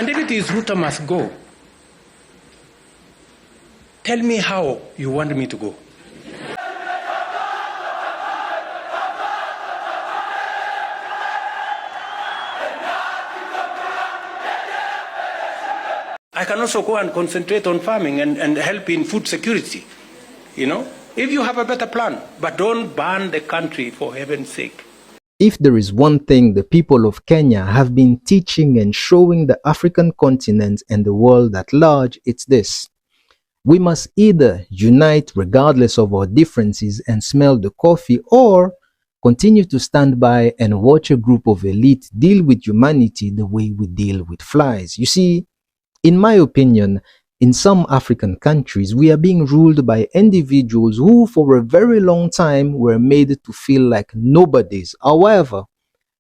And if it is Ruto must go, tell me how you want me to go. I can also go and concentrate on farming and help in food security, if you have a better plan. But don't ban the country, for heaven's sake. If there is one thing the people of Kenya have been teaching and showing the African continent and the world at large, it's this. We must either unite regardless of our differences and smell the coffee, or continue to stand by and watch a group of elite deal with humanity the way we deal with flies. You see, in my opinion, in some African countries, we are being ruled by individuals who for a very long time were made to feel like nobodies. However,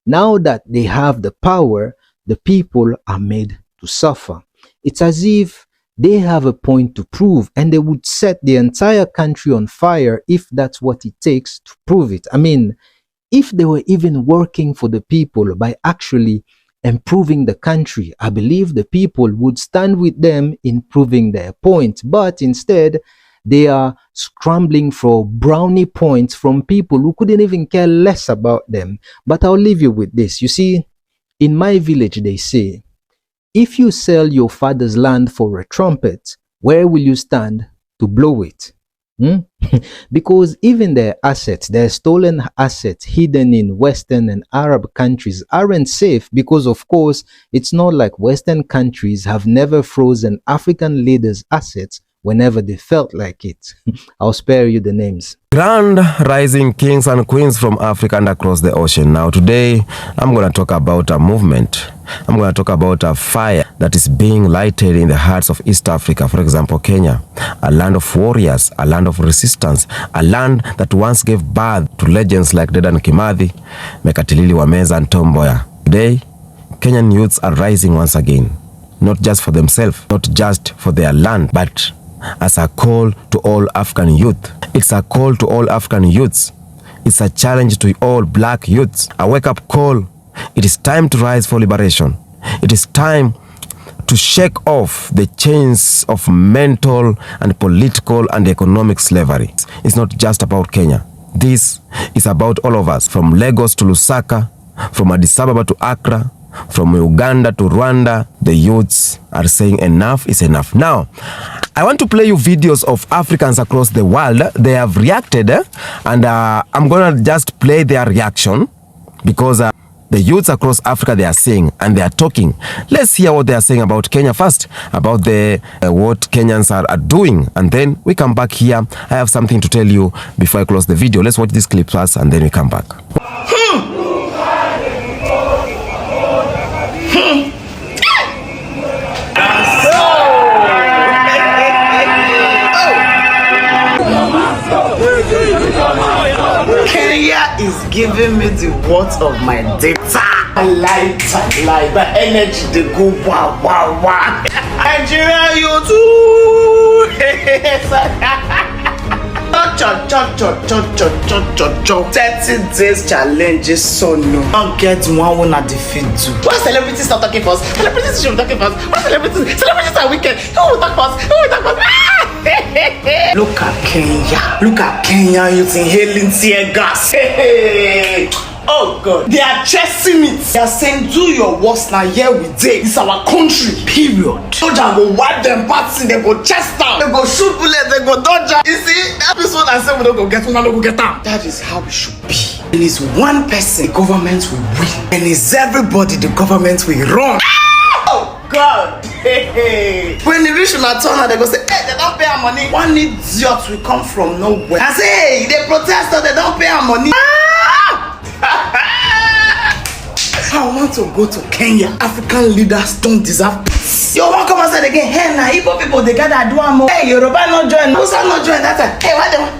now that they have the power, the people are made to suffer. It's as if they have a point to prove, and they would set the entire country on fire if that's what it takes to prove it. I mean, if they were even working for the people by actually improving the country, I believe the people would stand with them in proving their point. But instead, they are scrambling for brownie points from people who couldn't even care less about them. But I'll leave you with this. You see, in my village, they say, if you sell your father's land for a trumpet, where will you stand to blow it? Because even their assets, their stolen assets hidden in Western and Arab countries aren't safe, because of course it's not like Western countries have never frozen African leaders' assets whenever they felt like it. I'll spare you the names. Grand rising kings and queens from Africa and across the ocean. Now today I'm going to talk about a movement. I'm going to talk about a fire that is being lighted in the hearts of East Africa. For example, Kenya, a land of warriors, a land of resistance, a land that once gave birth to legends like Dedan Kimathi, Mekatilili Wameza and Tom Mboya. Today, Kenyan youths are rising once again, not just for themselves, not just for their land, but as a call to all African youth. It's a call to all African youths. It's a challenge to all black youths. A wake-up call. It is time to rise for liberation. It is time to shake off the chains of mental and political and economic slavery. It's not just about Kenya. This is about all of us, from Lagos to Lusaka, from Addis Ababa to Accra, from Uganda to Rwanda. The youths are saying enough is enough. Now, I want to play you videos of Africans across the world. They have reacted, and I'm going to just play their reaction, because the youths across Africa, they are saying and they are talking. Let's hear what they are saying about Kenya first, about the what Kenyans are doing, and then we come back here. I have something to tell you before I close the video. Let's watch this clip first, and then we come back. Kenya is giving me the worth of my data. I like the energy, they go wow, wow, wow. Nigeria, you too. 30 days challenges, so no. Don't get one who not defeat you. Why celebrities not talking first? Celebrities should be talking first. Why celebrities are wicked? Who will talk first? Who will talk first? Look at Kenya. Look at Kenya using inhaling tear gas. Oh God, they are chasing it. They are saying, do your worst now. Here we did. It's our country. Period. Soldier go wipe them parts, they go chest down, they go shoot bullets, they go dodge. You see, that is what I said. We don't go get one, don't go get down. That is how it should be. And it's one person, the government will win. And it's everybody, the government will run. Oh God. When the rich will turn, they go say, hey, they don't pay our money. One idiot will come from nowhere. I say, hey, they protest, they don't pay our money. I want to go to Kenya. African leaders don't deserve peace. You won't come and say again, hey, now Igbo people, they gather do more. Hey, Yoruba not join, Hausa not join that time. Hey, why they want?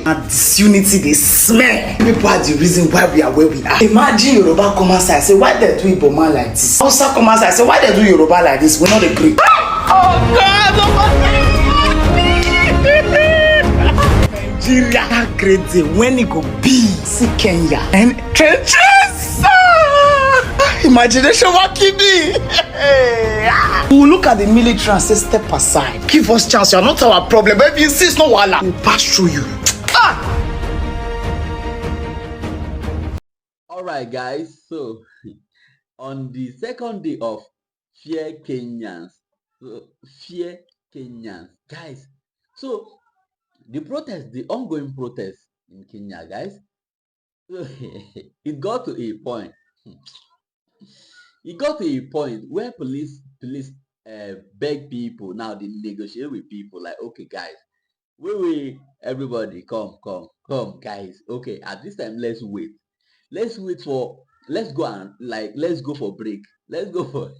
And disunity, they smell. People are the reason why we are where we are. Imagine Yoruba come and say, why they do Igbo man like this? Hausa come and say, why they do Yoruba like this? We not agree. Oh God, Nigeria, that great day when it go be see Kenya and trenches. Imagination working me. We will look at the military and say, step aside. Give us chance. You are not our problem. But if you insist, no wala, we'll pass through you. Alright guys, so on the second day of Fear Kenyans, guys, so the ongoing protest in Kenya, guys, so it got to a point. It got to a point where police beg people. Now they negotiate with people like, okay guys, everybody come, guys. Okay, at this time let's wait. Let's go for break. Let's go for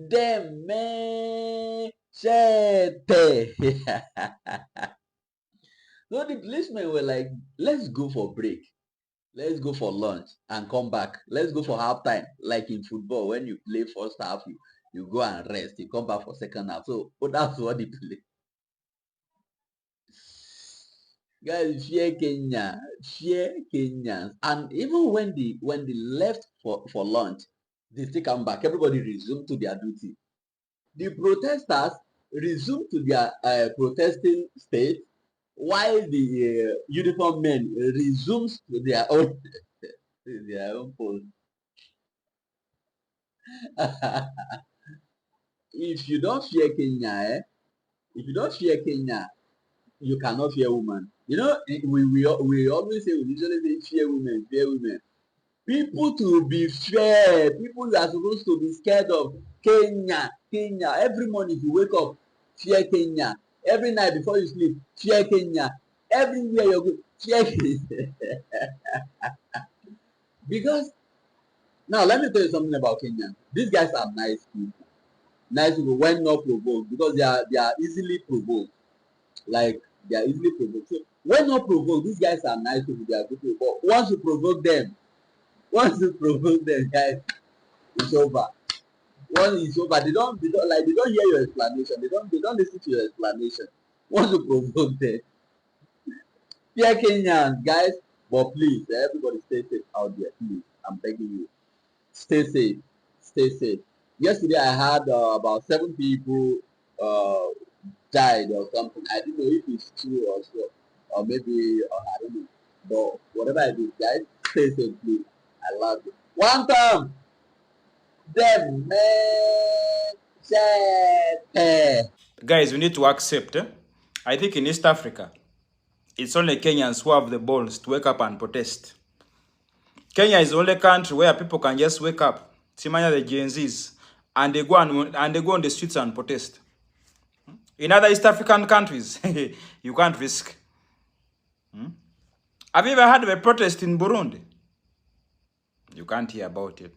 damn man. Shit. So the policemen were like, let's go for break. Let's go for lunch and come back. Let's go for halftime. Like in football, when you play first half, you go and rest. You come back for second half. So that's what they play. Guys, fear Kenya, fear Kenyans. And even when they left for lunch, they still come back. Everybody resumed to their duty. The protesters resumed to their protesting state, while the uniform men resumes to their own post. If you don't fear Kenya, you cannot fear women. You know, we always say, we usually say fear women. People to be fair, people are supposed to be scared of Kenya. Every morning if you wake up, fear Kenya. Every night before you sleep, fear Kenya. Everywhere you go, fear Kenya. Because now let me tell you something about Kenya. These guys are nice people. Nice people when not provoked, because they are easily provoked. Like they are easily provoked. So when not provoked, these guys are nice people, they are good people. But once you provoke them, guys, it's over. Once it's over, they don't hear your explanation. They don't listen to your explanation. Once you provoke them, fear Kenyans, guys. But please, everybody stay safe out there. Please, I'm begging you, stay safe. Yesterday I had about 7 people died or something. I don't know if it's true or so, or maybe I don't know. But whatever it is, guys, stay safe, please. I love you. One time, them man. Guys, we need to accept. I think in East Africa, it's only Kenyans who have the balls to wake up and protest. Kenya is the only country where people can just wake up, Timanya the Gen Zs, and they go on the streets and protest. In other East African countries, you can't risk. Have you ever heard of a protest in Burundi? You can't hear about it.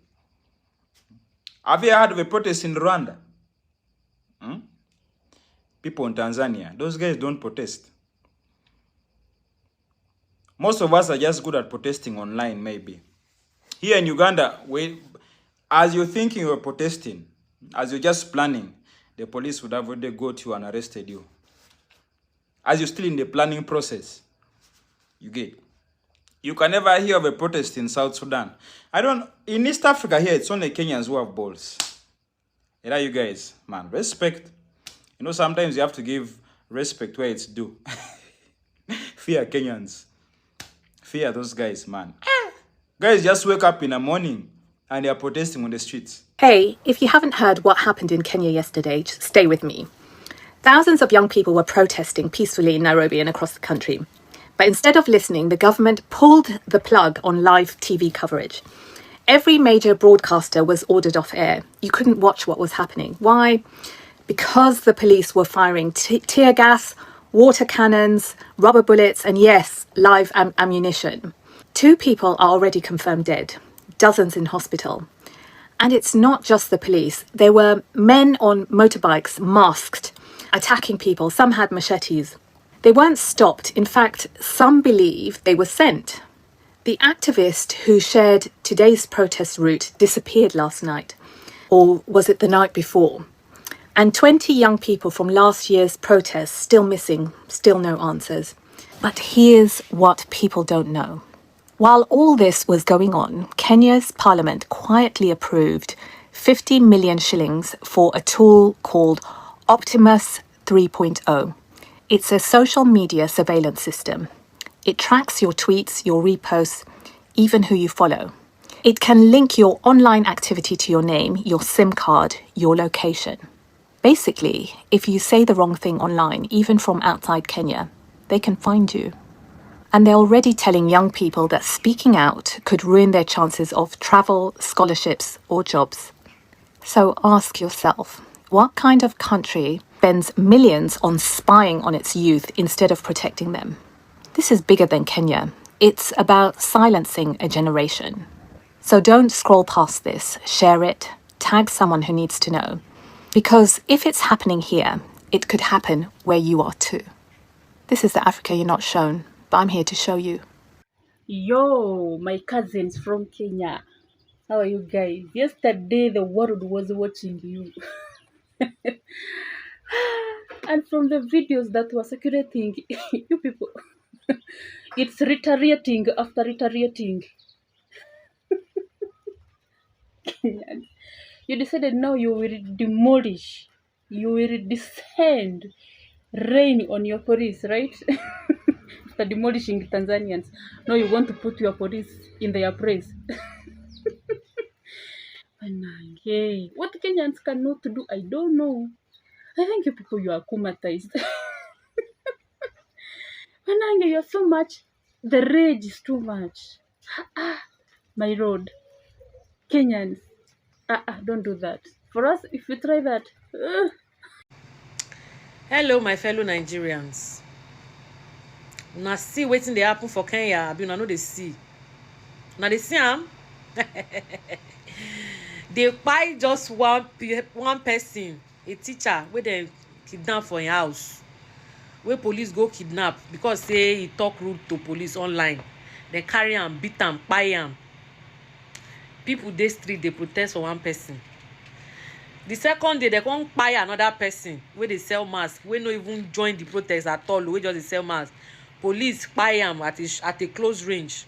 Have you ever heard of a protest in Rwanda? People in Tanzania, those guys don't protest. Most of us are just good at protesting online, maybe. Here in Uganda, as you're thinking you're protesting, as you're just planning, the police would have already got you and arrested you. As you're still in the planning process, you can never hear of a protest in South Sudan. In East Africa here, it's only Kenyans who have balls. You guys, man, respect. You know, sometimes you have to give respect where it's due. Fear Kenyans. Fear those guys, man. Guys just wake up in the morning and they are protesting on the streets. Hey, if you haven't heard what happened in Kenya yesterday, just stay with me. Thousands of young people were protesting peacefully in Nairobi and across the country. But instead of listening, the government pulled the plug on live TV coverage. Every major broadcaster was ordered off air. You couldn't watch what was happening. Why? Because the police were firing tear gas, water cannons, rubber bullets, and yes, live ammunition. 2 people are already confirmed dead, dozens in hospital. And it's not just the police. There were men on motorbikes, masked, attacking people. Some had machetes. They weren't stopped. In fact, some believe they were sent. The activist who shared today's protest route disappeared last night. Or was it the night before? And 20 young people from last year's protests still missing, still no answers. But here's what people don't know. While all this was going on, Kenya's parliament quietly approved 50 million shillings for a tool called Optimus 3.0. It's a social media surveillance system. It tracks your tweets, your reposts, even who you follow. It can link your online activity to your name, your SIM card, your location. Basically, if you say the wrong thing online, even from outside Kenya, they can find you. And they're already telling young people that speaking out could ruin their chances of travel, scholarships, or jobs. So ask yourself, what kind of country spends millions on spying on its youth instead of protecting them? This is bigger than Kenya. It's about silencing a generation. So don't scroll past this, share it, tag someone who needs to know. Because if it's happening here, it could happen where you are too. This is the Africa you're not shown, but I'm here to show you. Yo, my cousins from Kenya. How are you guys? Yesterday, the world was watching you. And from the videos that were circulating, you people, it's reiterating after reiterating. You decided now you will demolish, you will descend, rain on your police, right? After demolishing Tanzanians, now you want to put your police in their place. Hey, what Kenyans cannot do, I don't know. I think you people, you are kumatized. Manange, you're so much. The rage is too much. My road. Kenyans. Don't do that. For us, if we try that. Hello, my fellow Nigerians. Una see wetin dey happen for Kenya, abi una no dey see. Una dey see am? Dey kpai just one person, a teacher wey dem kidnap for im house. Wey police go kidnap because say he talk rude to police online. Dem carry am, beat am, kpai am. People dey street dey protest for one person. The second day, they come kpai another person wey dey sell mask, wey no even join the protest at all, wey just dey sell mask. Police kpai am at a close range.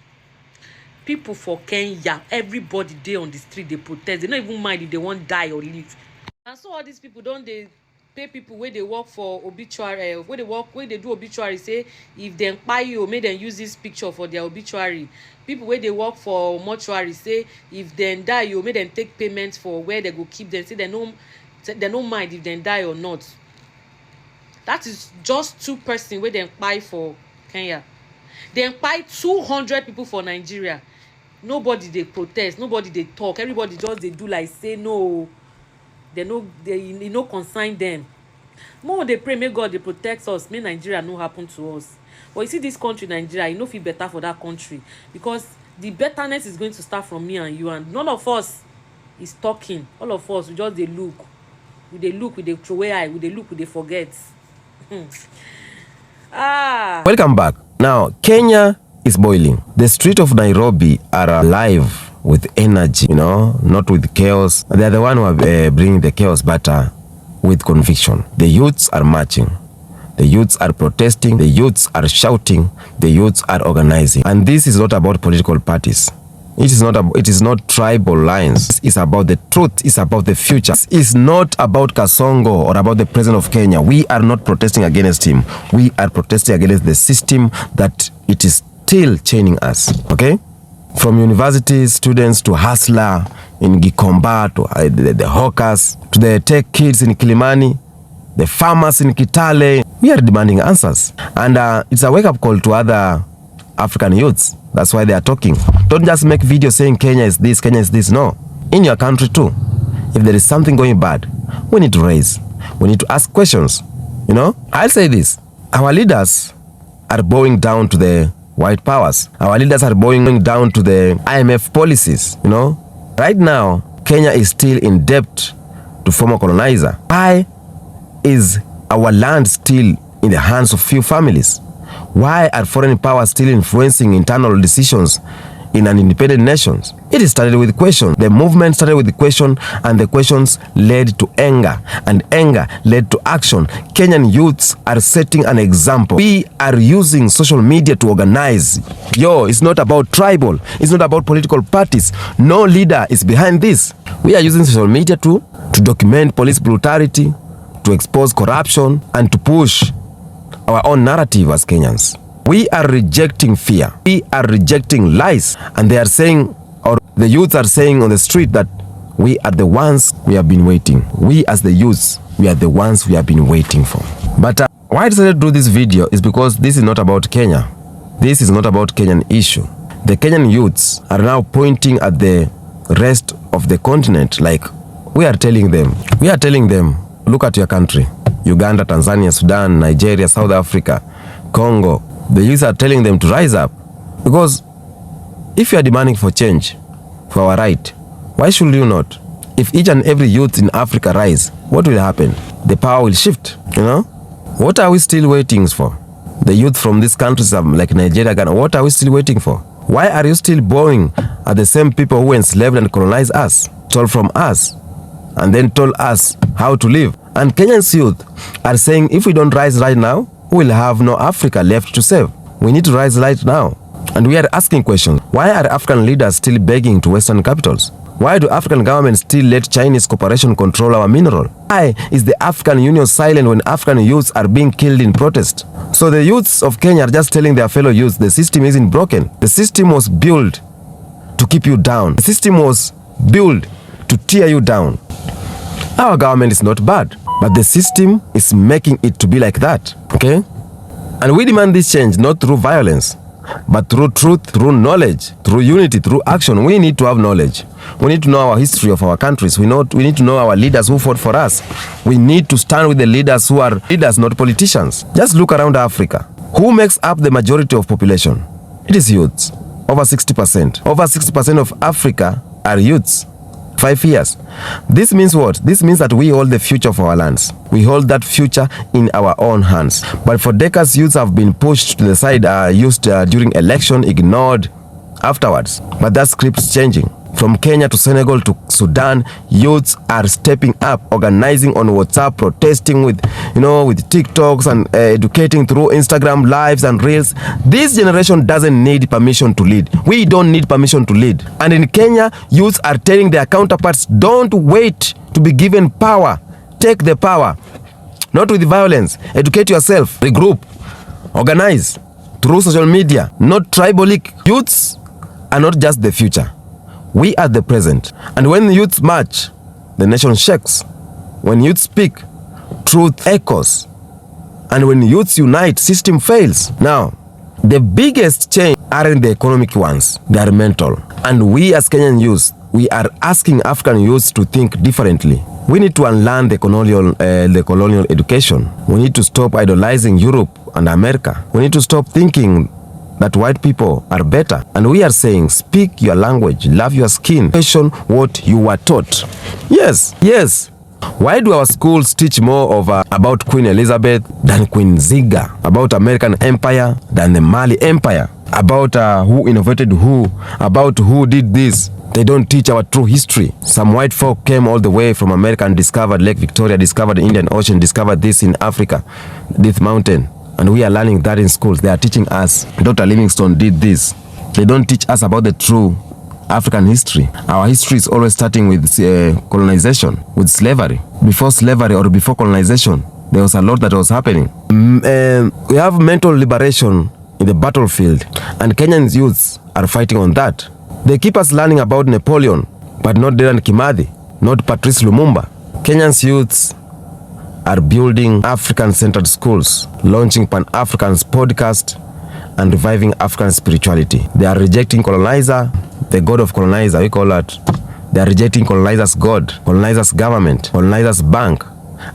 People for Kenya, everybody dey on the street dey protest. They no even mind if they wan die or live. And so all these people don dey pay people wey dey work for obituary, wey dey do obituary, say if dem kpai you, make dem use this picture for their obituary. People wey dey work for mortuary say if dem die, you make dem take payment for where they go keep them. Say they no mind if dem die or not. That is just 2 person wey dem kpai for Kenya. Dem kpai 200 people for Nigeria. Nobody dey protest, nobody dey talk. Everybody just dey do like say no, e no concern them. More dey pray make God dey protect us, make Nigeria no happen to us. But you see this country, Nigeria, e no feel better for that country, because the betterness is going to start from me and you, and none of us is talking. All of us, we just dey look. We dey throw away eye, we dey look, we dey forget. Welcome back. Now, Kenya is boiling. The streets of Nairobi are alive with energy, not with chaos. They are the one who are bringing the chaos, but with conviction. The youths are marching. The youths are protesting. The youths are shouting. The youths are organizing. And this is not about political parties. It is not tribal lines. It's about the truth. It's about the future. It's not about Kasongo or about the president of Kenya. We are not protesting against him. We are protesting against the system that it is still chaining us. Okay? From university students to hustler in Gikomba, to the hawkers, to the tech kids in Kilimani, the farmers in Kitale, we are demanding answers. And it's a wake-up call to other African youths. That's why they are talking. Don't just make videos saying Kenya is this, Kenya is this. No. In your country too. If there is something going bad, we need to raise. We need to ask questions. I'll say this. Our leaders are bowing down to the white powers. Our leaders are bowing down to the IMF policies. Right now, Kenya is still in debt to former colonizer. Why is our land still in the hands of few families? Why are foreign powers still influencing internal decisions in an independent nation. It started with questions. The movement started with the question, and the questions led to anger, and anger led to action. Kenyan youths are setting an example. We are using social media to organize. It's not about tribal. It's not about political parties. No leader is behind this. We are using social media to document police brutality, to expose corruption, and to push our own narrative as Kenyans. We are rejecting fear. We are rejecting lies. And they are saying, or the youths are saying on the street, that we are the ones we have been waiting. We as the youths, we are the ones we have been waiting for. But why I decided to do this video is because this is not about Kenya. This is not about Kenyan issue. The Kenyan youths are now pointing at the rest of the continent, like we are telling them, look at your country. Uganda, Tanzania, Sudan, Nigeria, South Africa, Congo. The youth are telling them to rise up. Because if you are demanding for change, for our right, why should you not? If each and every youth in Africa rise, what will happen? The power will shift, What are we still waiting for? The youth from these countries like Nigeria, Ghana, what are we still waiting for? Why are you still bowing at the same people who enslaved and colonized us, stole from us, and then told us how to live? And Kenyan's youth are saying, if we don't rise right now, we will have no Africa left to save. We need to rise right now. And we are asking questions. Why are African leaders still begging to Western capitals? Why do African governments still let Chinese corporation control our mineral? Why is the African Union silent when African youths are being killed in protest? So the youths of Kenya are just telling their fellow youths the system isn't broken. The system was built to keep you down. The system was built to tear you down. Our government is not bad, but the system is making it to be like that, okay? And we demand this change not through violence, but through truth, through knowledge, through unity, through action. We need to have knowledge. We need to know our history of our countries. We need to know our leaders who fought for us. We need to stand with the leaders who are leaders, not politicians. Just look around Africa. Who makes up the majority of population? It is youths. Over 60%. Over 60% of Africa are youths. 5 years. This means what? This means that we hold the future of our lands. We hold that future in our own hands. But for decades, youths have been pushed to the side, used during election, ignored afterwards. But that script is changing. From Kenya to Senegal to Sudan, youths are stepping up, organizing on WhatsApp, protesting with TikToks and educating through Instagram lives and reels. This generation doesn't need permission to lead. We don't need permission to lead. And in Kenya, youths are telling their counterparts, don't wait to be given power. Take the power. Not with violence. Educate yourself. Regroup. Organize. Through social media. Not tribalic. Youths are not just the future. We are the present. And when youths march, the nation shakes. When youths speak, truth echoes. And when youths unite, system fails. Now, the biggest change aren't the economic ones. They are mental. And we as Kenyan youths, we are asking African youths to think differently. We need to unlearn the colonial education. We need to stop idolizing Europe and America. We need to stop thinking that white people are better. And we are saying, speak your language, love your skin, question what you were taught. Yes. Why do our schools teach more about Queen Elizabeth than Queen Ziga? About American Empire than the Mali Empire? About who innovated who? About who did this? They don't teach our true history. Some white folk came all the way from America and discovered Lake Victoria, discovered the Indian Ocean, discovered this in Africa, this mountain. And we are learning that in schools. They are teaching us. Dr. Livingstone did this. They don't teach us about the true African history. Our history is always starting with colonization, with slavery. Before slavery or before colonization, there was a lot that was happening. We have mental liberation in the battlefield, and Kenyan youths are fighting on that. They keep us learning about Napoleon, but not Dedan Kimathi, not Patrice Lumumba. Kenyan youths are building African-centered schools, launching Pan-Africans podcast, and reviving African spirituality. They are rejecting colonizer, the god of colonizer, we call that. They are rejecting colonizer's god, colonizer's government, colonizer's bank,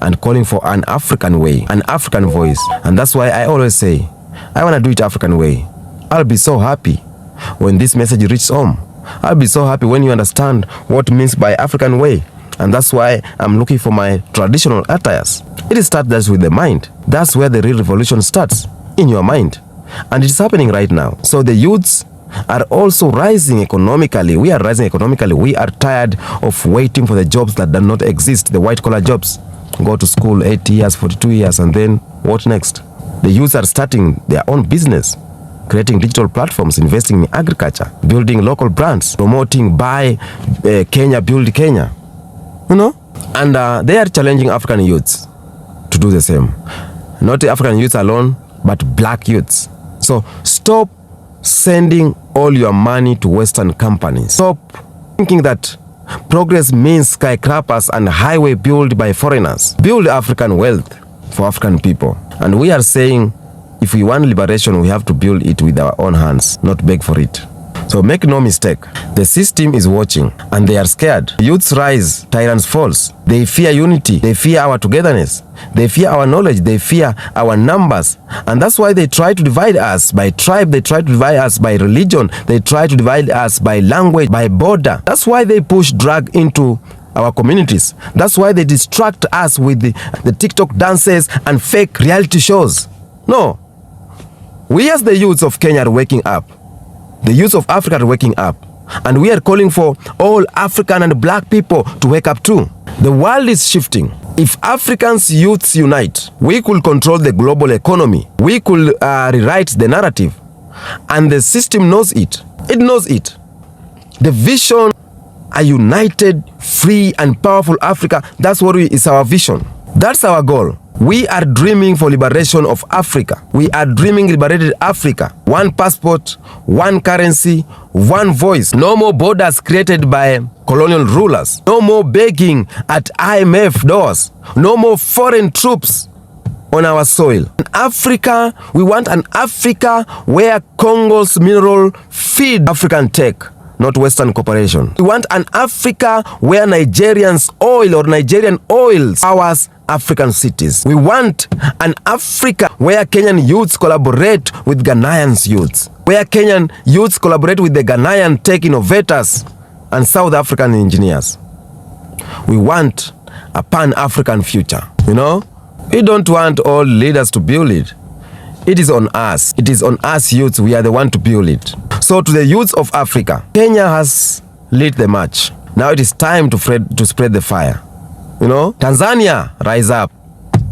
and calling for an African way, an African voice. And that's why I always say, I want to do it African way. I'll be so happy when this message reaches home. I'll be so happy when you understand what it means by African way. And that's why I'm looking for my traditional attires. It starts with the mind. That's where the real revolution starts, in your mind. And it's happening right now. So the youths are also rising economically. We are rising economically. We are tired of waiting for the jobs that do not exist, the white-collar jobs. Go to school 8 years, 42 years, and then what next? The youth are starting their own business, creating digital platforms, investing in agriculture, building local brands, promoting Buy Kenya, Build Kenya. You know? And they are challenging African youths to do the same. Not African youths alone, but black youths. So stop sending all your money to Western companies. Stop thinking that progress means skyscrapers and highway built by foreigners. Build African wealth for African people. And we are saying, if we want liberation, we have to build it with our own hands, not beg for it. So make no mistake, the system is watching and they are scared. Youths rise, tyrants falls. They fear unity, they fear our togetherness, they fear our knowledge, they fear our numbers. And that's why they try to divide us by tribe, they try to divide us by religion, they try to divide us by language, by border. That's why they push drug into our communities. That's why they distract us with the TikTok dances and fake reality shows. No. We as the youths of Kenya are waking up. The youth of Africa are waking up. And we are calling for all African and black people to wake up too. The world is shifting. If Africans youths unite, we could control the global economy. We could rewrite the narrative. And the system knows it. It knows it. The vision, a united, free and powerful Africa, that's what is our vision. That's our goal. We are dreaming for liberation of Africa. We are dreaming liberated Africa. One passport, one currency, one voice. No more borders created by colonial rulers. No more begging at IMF doors. No more foreign troops on our soil. In Africa, we want an Africa where Congo's mineral feed African tech, not Western cooperation. We want an Africa where Nigerians oil or Nigerian oils powers African cities. We want an Africa where Kenyan youths collaborate with Ghanaian youths, where Kenyan youths collaborate with the Ghanaian tech innovators and South African engineers. We want a pan-African future, you know? We don't want all leaders to build it. It is on us. It is on us youths. We are the one to build it. So to the youths of Africa, Kenya has lit the match. Now it is time to spread the fire. You know, Tanzania, rise up.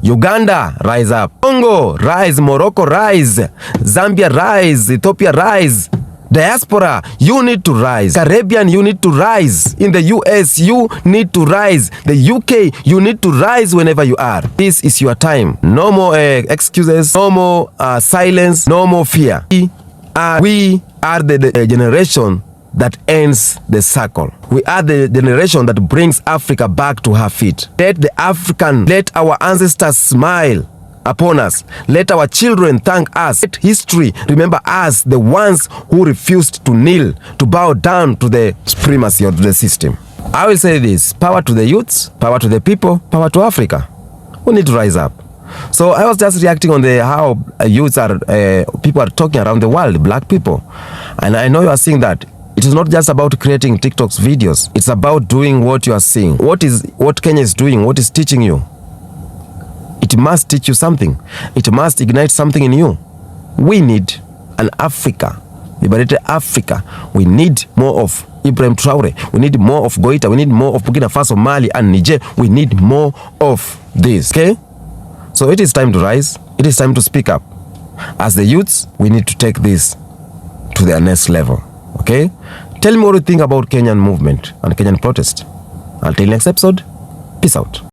Uganda, rise up. Congo, rise. Morocco, rise. Zambia, rise. Ethiopia, rise. Diaspora, you need to rise. Caribbean, you need to rise. In the US, you need to rise. The UK, you need to rise whenever you are. This is your time. No more excuses. No more silence. No more fear. We are the generation that ends the circle. We are the generation that brings Africa back to her feet. Let our ancestors smile upon us. Let our children thank us. Let history remember us, the ones who refused to kneel, to bow down to the supremacy of the system. I will say this: power to the youths, power to the people, power to Africa. We need to rise up. So I was just reacting on how youths people are talking around the world, black people. And I know you are seeing that it is not just about creating TikTok's videos. It's about doing what you are seeing. What Kenya is doing, what is teaching you. It must teach you something. It must ignite something in you. We need an Africa, liberated Africa. We need more of Ibrahim Traore. We need more of Goita. We need more of Burkina Faso, Mali, and Niger. We need more of this. Okay? So it is time to rise. It is time to speak up. As the youths, we need to take this to the next level. Okay? Tell me what you think about Kenyan movement and Kenyan protest. Until next episode, peace out.